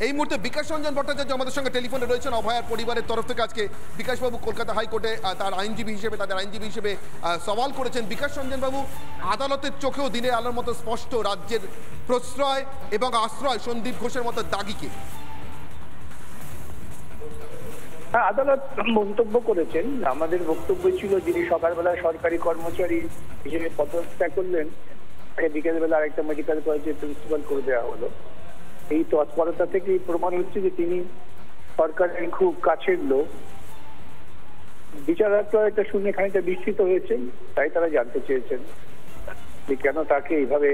এই মুহূর্তে বিকাশ রঞ্জন ভট্টাচার্য আমাদের সঙ্গে টেলিফোনে রয়েছেন অভয়ার পরিবারের তরফ থেকে। আজকে বিকাশবাবু কলকাতা হাইকোর্টে তার আইনজীবী হিসেবে সওয়াল করেছেন। বিকাশ রঞ্জন বাবু, আদালতের চোখেও দিনের আলোর মতো স্পষ্ট রাজ্যের প্রশ্রয় এবং আশ্রয় সন্দীপ ঘোষের মতো দাগিকে। হ্যাঁ, আদালত মন্তব্য করেছেন। আমাদের বক্তব্য ছিল যিনি সকালবেলা সরকারি কর্মচারী হিসেবে পদত্যাগ করলেন, তাকে বিকেলবেলা আরেকটা মেডিকেল কলেজের প্রিন্সিপাল করে দেওয়া হলো। এই তৎপরতা থেকে প্রমাণ হচ্ছে যে তিনি সরকারের খুব কাছের লোক। বিচারকরা এটা শুনে খানিকটা বিস্মিত হয়েছেন, তাই তারা জানতে চেয়েছেন যে কেন তাকে এইভাবে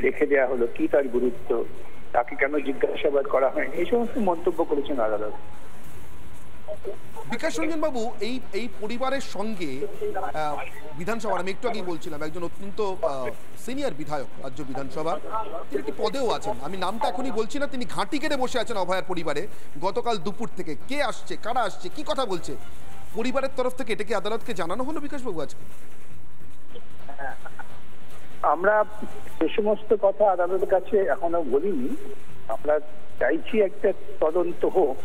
রেখে দেওয়া হলো, কি তার গুরুত্ব, তাকে কেন জিজ্ঞাসাবাদ করা হয়নি, এই সমস্ত মন্তব্য করেছেন আদালত। বিকাশ রঞ্জন বাবু, এই পরিবারের সঙ্গে বিধানসভার, আমি একটু আগেই বলছিলাম, একজন অত্যন্ত সিনিয়র বিধায়ক রাজ্য বিধানসভার, তিনি একটি পদেও আছেন, আমি নামটা এখনই বলছি না, তিনি ঘাঁটি কেটে বসে আছেন অভয়ার পরিবারে গতকাল দুপুর থেকে। কে আসছে, কারা আসছে, কি কথা বলছে পরিবারের তরফ থেকে, এটা কি আদালতকে জানানো হলো বিকাশবাবু আজকে? আমরা সে সমস্ত কথা আদালতের কাছে এখনো বলিনি। আমরা চাইছি একটা তদন্ত হোক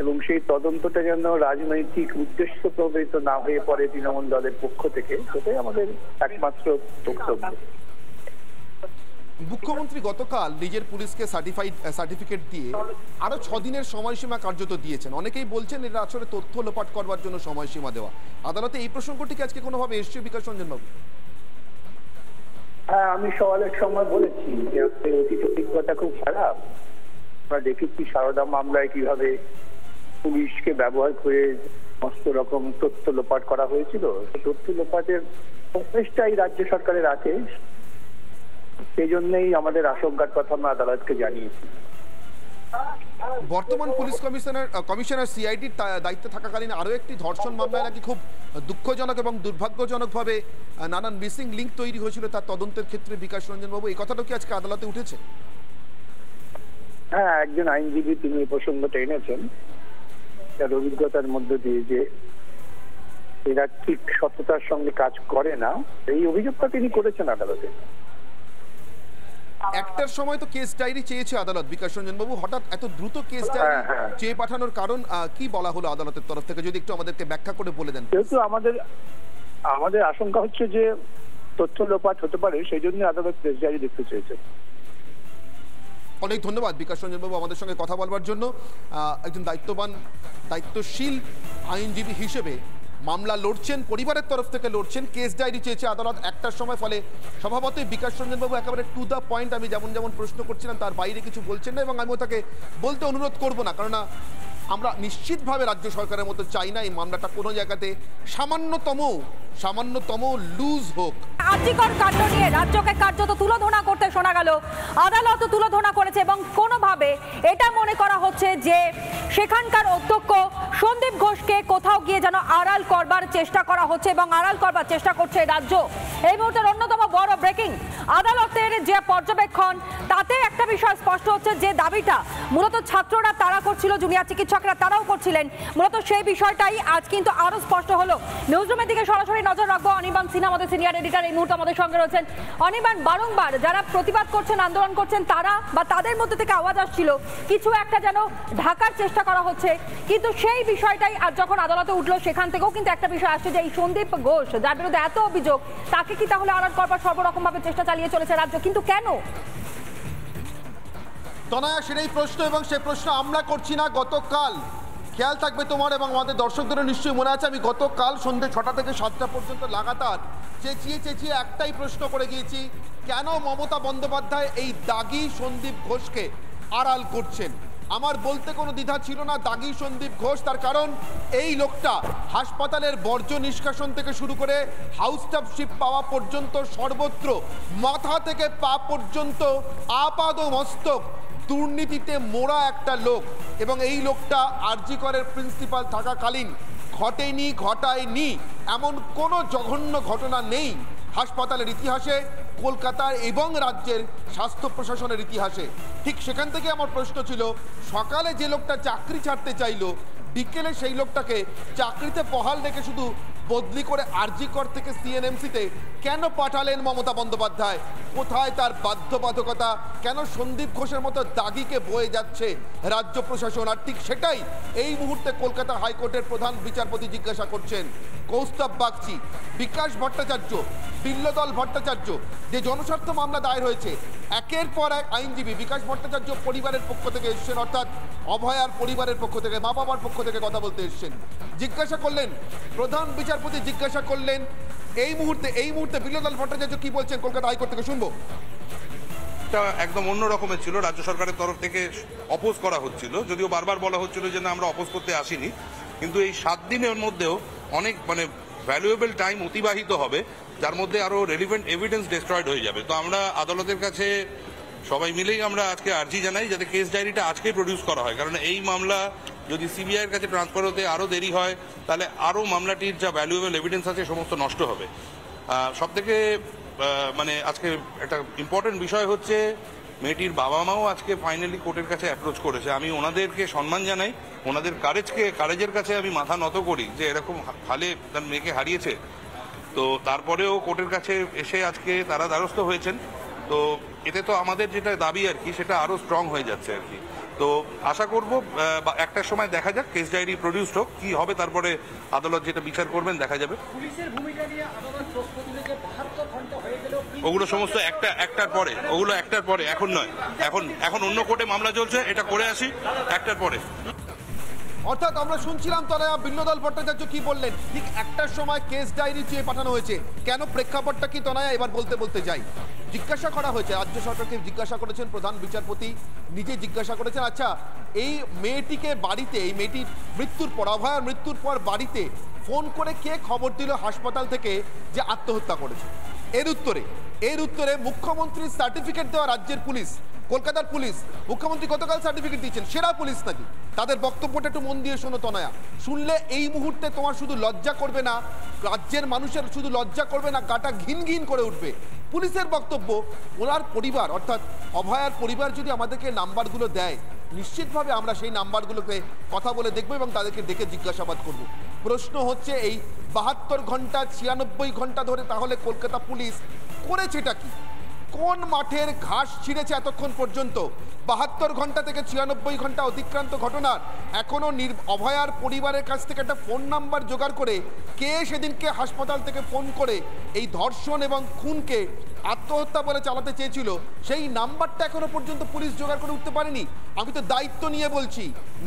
এবং সেই তদন্তটা যেন রাজনৈতিক উদ্দেশ্য প্রভাবিত না হয়ে পড়ে তৃণমূল দলের পক্ষ থেকে, সেটাই আমাদের একমাত্র বক্তব্য। মুখ্যমন্ত্রী গতকাল নিজের পুলিশকে সার্টিফিকেট দিয়ে আরো 6 দিনের সময়সীমা কার্যত দিয়েছেন। অনেকেই বলছেন এটা আসলে তথ্য লোপাট করবার জন্য সময়সীমা দেওয়া। আদালতে এই প্রসঙ্গটিকে আজকে কোনোভাবে এসছে বিকাশ রঞ্জন বাবু? হ্যাঁ, আমি সওয়ালের সময় বলেছি যে অতীত অভিজ্ঞতা খুব খারাপ। আমরা দেখেছি সারদা মামলায় কিভাবে পুলিশকে ব্যবহার করে সমস্ত রকম তথ্য লোপাট করা হয়েছিল। তথ্য লোপাটের প্রচেষ্টাই রাজ্য সরকারের আছে, সেই জন্যই আমাদের আশঙ্কার কথা আমরা আদালতকে জানিয়েছি। বর্তমান পুলিশ কমিশনার সিআইডির দায়িত্বে থাকাকালীন আরো একটি ধর্ষণ মামলায় নাকি খুব দুঃখজনক এবং দুর্ভাগ্যজনকভাবে নানান মিসিং লিঙ্ক তৈরি হয়েছিল তার তদন্তের ক্ষেত্রে। বিকাশ রঞ্জন বাবু, এই কথাটা কি আজকে আদালতে উঠেছে? হ্যাঁ, একজন আইনজীবী তিনি এই প্রসঙ্গটা এনেছেন তার অভিজ্ঞতার মধ্যে দিয়ে, যে এরা ঠিক সততার সঙ্গে কাজ করে না, এই অভিযোগটা তিনি করেছেন আদালতে। একটার সময় তো কেস ডায়েরি চেয়েছে আদালত বিকাশ রঞ্জন বাবু, হঠাৎ এত দ্রুত কেস ডায়েরি চেয়ে পাঠানোর কারণ কি বলা হলো আদালতের তরফ থেকে, যদি একটু আমাদেরকে ব্যাখ্যা করে বলে দেন। যেহেতু আমাদের আশঙ্কা হচ্ছে যে তথ্য লোপাট হতে পারে, সেই জন্য আদালত কেস ডায়েরি দেখতে চেয়েছে। অনেক ধন্যবাদ বিকাশ রঞ্জন বাবু আমাদের সঙ্গে কথা বলবার জন্য। একজন দায়িত্বশীল আইনজীবী হিসেবে মামলা লড়ছেন, পরিবারের তরফ থেকে লড়ছেন, কেস ডায়েরি চেয়েছে আদালত একটার সময়। ফলে স্বভাবতই বিকাশ রঞ্জন বাবু একেবারে টু দ্য পয়েন্ট, আমি যেমন প্রশ্ন করছিলাম তার বাইরে কিছু বলছেন না, এবং আমিও তাকে বলতে অনুরোধ করব না, কারণ আমরা নিশ্চিতভাবে রাজ্য সরকারের মতো চাই না এই মামলাটা কোনো জায়গাতে সামান্যতম লুজ হোক। আর্জিকর কাণ্ড নিয়ে রাজ্যকে কার্যত তুলোধনা করতে শোনা গেল, আদালত তুলোধনা করেছে এবং কোনোভাবে এটা মনে করা হচ্ছে যে সেখানকার অধ্যক্ষ সন্দীপ ঘোষকে কোথাও গিয়ে যেন আড়াল করবার চেষ্টা করা হচ্ছে এবং আড়াল করবার চেষ্টা করছে রাজ্য। এই মুহূর্তের অন্যতম বড় ব্রেকিং, আদালতের যে পর্যবেক্ষণ তাতে একটা বিষয় স্পষ্ট হচ্ছে যে দাবিটা মূলত ছাত্ররা তারা করছিল, জুনিয়র চিকিৎসকরা তারাও করছিলেন, মূলত সেই বিষয়টাই আজ কিন্তু আরো স্পষ্ট হলো। নিউজরুমের দিকে সরাসরি নজর রাখবো। অনির্বাণ সিনহা আমাদের সিনিয়র এডিটর এই মুহূর্তে আমাদের সঙ্গে রয়েছেন। অনির্বাণ, বারংবার যারা প্রতিবাদ করছেন, আন্দোলন করছেন, তারা বা তাদের মধ্যে থেকে আওয়াজ আসছিল কিছু একটা যেন ঢাকার চেষ্টা করা হচ্ছে, কিন্তু সেই বিষয়টাই আজ যখন আদালতে উঠলো সেখান থেকেও কিন্তু একটা বিষয় আসছে যে এই সন্দীপ ঘোষ যার বিরুদ্ধে এত অভিযোগ, তাকে কি তাহলে আড়াল করবার সর্বরকম ভাবে চেষ্টা চালিয়ে চলেছে রাজ্য, কিন্তু কেন? তনয়া, সেটাই প্রশ্ন, এবং সেই প্রশ্ন আমরা করছি না। গতকাল খেয়াল থাকবে তোমার এবং আমাদের দর্শকদেরও নিশ্চয়ই মনে আছে, আমি গতকাল সন্ধ্যে 6টা থেকে 7টা পর্যন্ত লাগাতার চেঁচিয়ে একটাই প্রশ্ন করে গিয়েছি, কেন মমতা বন্দ্যোপাধ্যায় এই দাগী সন্দীপ ঘোষকে আড়াল করছেন। আমার বলতে কোনো দ্বিধা ছিল না, দাগী সন্দীপ ঘোষ, তার কারণ এই লোকটা হাসপাতালের বর্জ্য নিষ্কাশন থেকে শুরু করে হাউস স্টাফশিপ পাওয়া পর্যন্ত সর্বত্র মাথা থেকে পা পর্যন্ত আপাদমস্তক দুর্নীতিতে মোড়া একটা লোক, এবং এই লোকটা আরজি করের প্রিন্সিপাল থাকাকালীন ঘটায়নি এমন কোনো জঘন্য ঘটনা নেই হাসপাতালের ইতিহাসে, কলকাতার এবং রাজ্যের স্বাস্থ্য প্রশাসনের ইতিহাসে। ঠিক সেখান থেকে আমার প্রশ্ন ছিল, সকালে যে লোকটা চাকরি ছাড়তে চাইলো, বিকেলে সেই লোকটাকে চাকরিতে বহাল রেখে শুধু বদলি করে আরজিকর থেকে সিএনএমসিতে কেন পাঠালেন মমতা বন্দ্যোপাধ্যায়? কোথায় তার বাধ্যবাধকতা? কেন সন্দীপ ঘোষের মতো দাগিকে বয়ে যাচ্ছে রাজ্য প্রশাসন? আর ঠিক সেটাই এই মুহূর্তে কলকাতা হাইকোর্টের প্রধান বিচারপতি জিজ্ঞাসা করছেন। কৌস্তব বাগচি, বিকাশ ভট্টাচার্য, বিল্লদল ভট্টাচার্য, যে জনস্বার্থ মামলা দায়ের হয়েছে, একের পর এক আইনজীবী, বিকাশ ভট্টাচার্য পরিবারের পক্ষ থেকে এসছেন, অর্থাৎ অভয়ার পরিবারের পক্ষ থেকে, মা বাবার পক্ষ থেকে কথা বলতে এসছেন। জিজ্ঞাসা করলেন, প্রধান বিচারপতি জিজ্ঞাসা করলেন এই মুহূর্তে বিল্লদল ভট্টাচার্য কি বলছেন কলকাতা হাইকোর্ট থেকে শুনবো। একদম অন্য রকমের ছিল, রাজ্য সরকারের তরফ থেকে অপোজ করা হচ্ছিল, যদিও বারবার বলা হচ্ছিল যে না আমরা অপোজ করতে আসিনি, কিন্তু এই 7 দিনের মধ্যেও অনেক ভ্যালুয়েবল টাইম অতিবাহিত হবে, যার মধ্যে আরো রেলিভেন্ট এভিডেন্স ডিস্ট্রয়েড হয়ে যাবে। তো আমরা আদালতের কাছে সবাই মিলেই আমরা আজকে আর্জি জানাই যাতে কেস ডায়েরিটা আজকেই প্রডিউস করা হয়, কারণ এই মামলা যদি সিবিআইয়ের কাছে ট্রান্সফার হতে আরো দেরি হয় তাহলে আরো মামলাটির যা ভ্যালুয়েবল এভিডেন্স আছে সমস্ত নষ্ট হবে। সব থেকে আজকে একটা ইম্পর্টেন্ট বিষয় হচ্ছে মেয়েটির বাবা মাও আজকে ফাইনালি কোর্টের কাছে অ্যাপ্রোচ করেছে। আমি ওনাদেরকে সম্মান জানাই, ওনাদের কারেজের কাছে আমি মাথা নত করি যে এরকম হালে তার মেয়েকে হারিয়েছে। তো তারপরেও কোর্টের কাছে এসে আজকে তারা দ্বারস্থ হয়েছেন। তো এতে তো আমাদের যেটা দাবি আর কি সেটা আরো স্ট্রং হয়ে যাচ্ছে আর কি। তো আশা করব একটার সময় দেখা যাক, কেস ডায়েরি প্রডিউসড হোক, কি হবে তারপরে আদালত যেটা বিচার করবেন দেখা যাবে। পুলিশের ভূমিকা নিয়ে আদালত প্রশ্ন দিলে যে 72 ঘন্টা হয়ে গেল, ওগুলো সমস্ত একটার পরে, এখন নয়, এখন অন্য কোর্টে মামলা চলছে, এটা করে আসি একটার পরে। অর্থাৎ আমরা শুনছিলাম তনয়া বিল্লদল ভট্টাচার্য কি বললেন, ঠিক একটার সময় কেস ডায়েরি চেয়ে পাঠানো হয়েছে। কেন, প্রেক্ষাপটটা কি তনয়া এবার বলতে যাই। জিজ্ঞাসা করা হয়েছে, রাজ্য সরকারকে জিজ্ঞাসা করেছেন প্রধান বিচারপতি, নিজে জিজ্ঞাসা করেছেন, আচ্ছা এই মেয়েটিকে বাড়িতে, এই মেয়েটির মৃত্যুর পর, অভয়ার মৃত্যুর পর বাড়িতে ফোন করে কে খবর দিল হাসপাতাল থেকে যে আত্মহত্যা করেছে? এর উত্তরে মুখ্যমন্ত্রীর সার্টিফিকেট দেওয়া রাজ্যের পুলিশ, কলকাতার পুলিশ, মুখ্যমন্ত্রী গতকাল সার্টিফিকেট দিয়েছেন, সেরা পুলিশ নাকি। তাদের বক্তব্যটা একটু মন দিয়ে শোনো তনয়া, শুনলে এই মুহূর্তে তোমার শুধু লজ্জা করবে না, রাজ্যের মানুষের শুধু লজ্জা করবে না, গাটা ঘিন ঘিন করে উঠবে। পুলিশের বক্তব্য, ওনার পরিবার অর্থাৎ অভয়ার পরিবার যদি আমাদেরকে নাম্বারগুলো দেয়, নিশ্চিতভাবে আমরা সেই নাম্বারগুলোকে কথা বলে দেখবো এবং তাদেরকে ডেকে জিজ্ঞাসাবাদ করব। প্রশ্ন হচ্ছে এই 72 ঘন্টা 96 ঘন্টা ধরে তাহলে কলকাতা পুলিশ করেছেটা কি? কোন মাঠের ঘাস ছিঁড়েছে এতক্ষণ পর্যন্ত? 72 ঘন্টা থেকে 96 ঘন্টা অতিক্রান্ত ঘটনার এখনো অভয়ার পরিবারের কাছ থেকে একটা ফোন নাম্বার জোগাড় করে কে সেদিনকে হাসপাতাল থেকে ফোন করে এই ধর্ষণ এবং খুনকে আত্মহত্যা বলে চালাতে চেয়েছিল, সেই নাম্বারটা এখনো পর্যন্ত পুলিশ জোগাড় করে উঠতে পারেনি। আমি তো দায়িত্ব নিয়ে বলছি,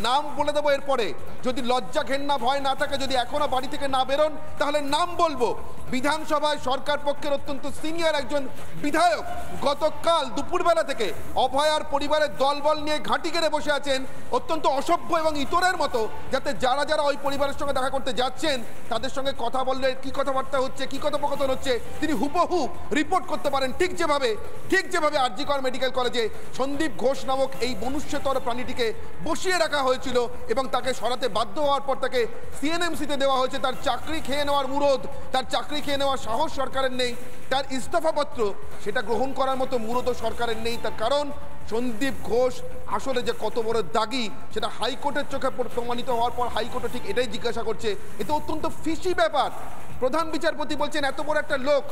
নাম বলে দেবো এরপরে, যদি লজ্জা ঘেন্না ভয় না থাকে, যদি এখনো বাড়ি থেকে না বেরোন তাহলে নাম বলবো। বিধানসভায় সরকার পক্ষের অত্যন্ত সিনিয়র একজন বিধায়ক গতকাল দুপুরবেলা থেকে অভয়ার পরিবারের দলবল নিয়ে ঘাঁটি গেড়ে বসে আছেন, অত্যন্ত অসভ্য এবং ইতরের মতো, যাতে যারা ওই পরিবারের সঙ্গে দেখা করতে যাচ্ছেন তাদের সঙ্গে কথা বললে কি কথাবার্তা হচ্ছে, কি কথোপকথন হচ্ছে তিনি হুবহু রিপোর্ট করতে পারেন। ঠিক যেভাবে আরজিকর মেডিকেল কলেজে সন্দীপ ঘোষ নামক এই মনুষ্যতর প্রাণীটিকে বসিয়ে রাখা হয়েছিল এবং তাকে সরাতে বাধ্য হওয়ার পর তাকে সিএনএমসিতে দেওয়া হয়েছে, তার চাকরি খেয়ে নেওয়ার মুরদ, তার চাকরি খেয়ে নেওয়ার সাহস সরকারের নেই, তার ইস্তফাপত্র সেটা গ্রহণ করার মতো মুরদও সরকারের নেই। তার কারণ সন্দীপ ঘোষ আসলে যে কত বড় দাগী সেটা হাইকোর্টের চোখে প্রমাণিত হওয়ার পর হাইকোর্টও ঠিক এটাই জিজ্ঞাসা করছে। এতে অত্যন্ত ফিশি ব্যাপার। প্রধান বিচারপতি বলছেন এত বড় একটা লোক,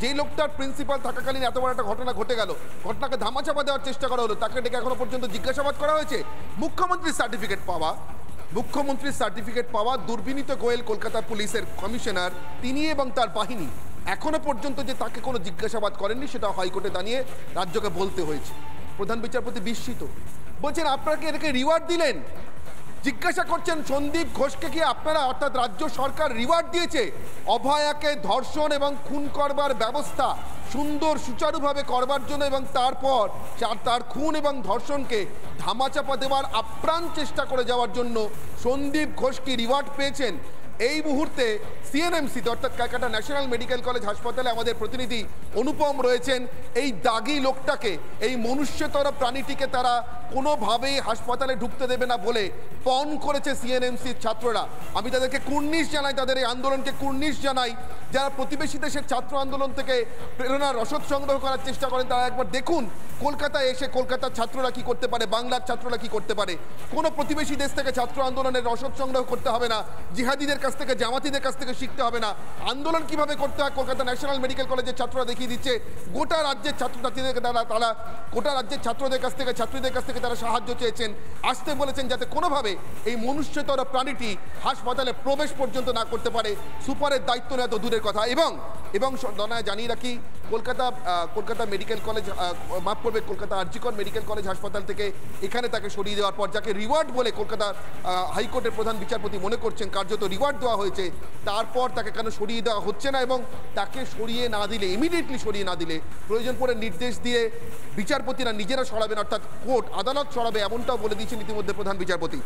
যে লোকটার প্রিন্সিপাল থাকাকালীন এত বড় একটা ঘটনা ঘটে গেল, ঘটনাকে ধামাচাপা দেওয়ার চেষ্টা করা হলো, তাকে ডেকে এখনো পর্যন্ত জিজ্ঞাসাবাদ করা হয়েছে। মুখ্যমন্ত্রীর সার্টিফিকেট পাওয়া দুর্বিনীত গোয়েল কলকাতা পুলিশের কমিশনার, তিনি এবং তার বাহিনী এখনো পর্যন্ত যে তাকে কোনো জিজ্ঞাসাবাদ করেননি সেটা হাইকোর্টে দাঁড়িয়ে রাজ্যকে বলতে হয়েছে। প্রধান বিচারপতি বিস্মিত, বলছেন আপনারা কি এটাকে রিওয়ার্ড দিলেন? জিজ্ঞাসা করছেন সন্দীপ ঘোষকে কি আপনারা অর্থাৎ রাজ্য সরকার রিওয়ার্ড দিয়েছে? অভয়াকে ধর্ষণ এবং খুন করবার ব্যবস্থা সুন্দর সুচারুভাবে করবার জন্য এবং তারপর তার খুন এবং ধর্ষণকে ধামাচাপা দেওয়ার আপ্রাণ চেষ্টা করে যাওয়ার জন্য সন্দীপ ঘোষ কি রিওয়ার্ড পেয়েছেন? এই মুহূর্তে সিএনএমসিতে অর্থাৎ ক্যালকাটা ন্যাশনাল মেডিকেল কলেজ হাসপাতালে আমাদের প্রতিনিধি অনুপম রয়েছেন। এই দাগী লোকটাকে, এই মনুষ্যতর প্রাণীটিকে তারা কোনোভাবেই হাসপাতালে ঢুকতে দেবে না বলে পণ করেছে সিএনএমসির ছাত্ররা। আমি তাদেরকে কুর্নিশ জানাই, তাদের এই আন্দোলনকে কুর্নিশ জানাই। যারা প্রতিবেশী দেশের ছাত্র আন্দোলন থেকে প্রেরণার রসদ সংগ্রহ করার চেষ্টা করেন, তারা একবার দেখুন কলকাতায় এসে কলকাতার ছাত্ররা কি করতে পারে, বাংলার ছাত্ররা কি করতে পারে। কোনো প্রতিবেশী দেশ থেকে ছাত্র আন্দোলনের রসদ সংগ্রহ করতে হবে না, জিহাদিদের কাছ থেকে, জামাতিদের কাছ থেকে শিখতে হবে না। আন্দোলন কিভাবে করতে হয় কলকাতা ন্যাশনাল মেডিকেল কলেজের ছাত্ররা দেখিয়ে দিচ্ছে। গোটা রাজ্যের ছাত্রছাত্রীদেরকে তারা গোটা রাজ্যের ছাত্রদের কাছ থেকে, ছাত্রীদের কাছ থেকে তারা সাহায্য চেয়েছেন, আসতে বলেছেন, যাতে কোনোভাবে এই মনুষ্যতর প্রাণীটি হাসপাতালে প্রবেশ পর্যন্ত না করতে পারে। সুপারের দায়িত্ব নেওয়া তো দূরের কথা। এবং জানিয়ে রাখি, কলকাতা মেডিকেল কলেজ, মাফ করবে, কলকাতা আরজিকর মেডিকেল কলেজ হাসপাতাল থেকে এখানে তাকে সরিয়ে দেওয়ার পর, যাকে রিওয়ার্ড বলে কলকাতা হাইকোর্টের প্রধান বিচারপতি মনে করছেন কার্যত রিওয়ার্ড দেওয়া হয়েছে, তারপর তাকে কেন সরিয়ে দেওয়া হচ্ছে না, এবং তাকে সরিয়ে না দিলে, ইমিডিয়েটলি সরিয়ে না দিলে, প্রয়োজন পড়ে নির্দেশ দিয়ে বিচারপতিরা নিজেরা সরাবেন, অর্থাৎ কোর্ট, আদালত সরাবে, এমনটাও বলে দিয়েছেন ইতিমধ্যে প্রধান বিচারপতি।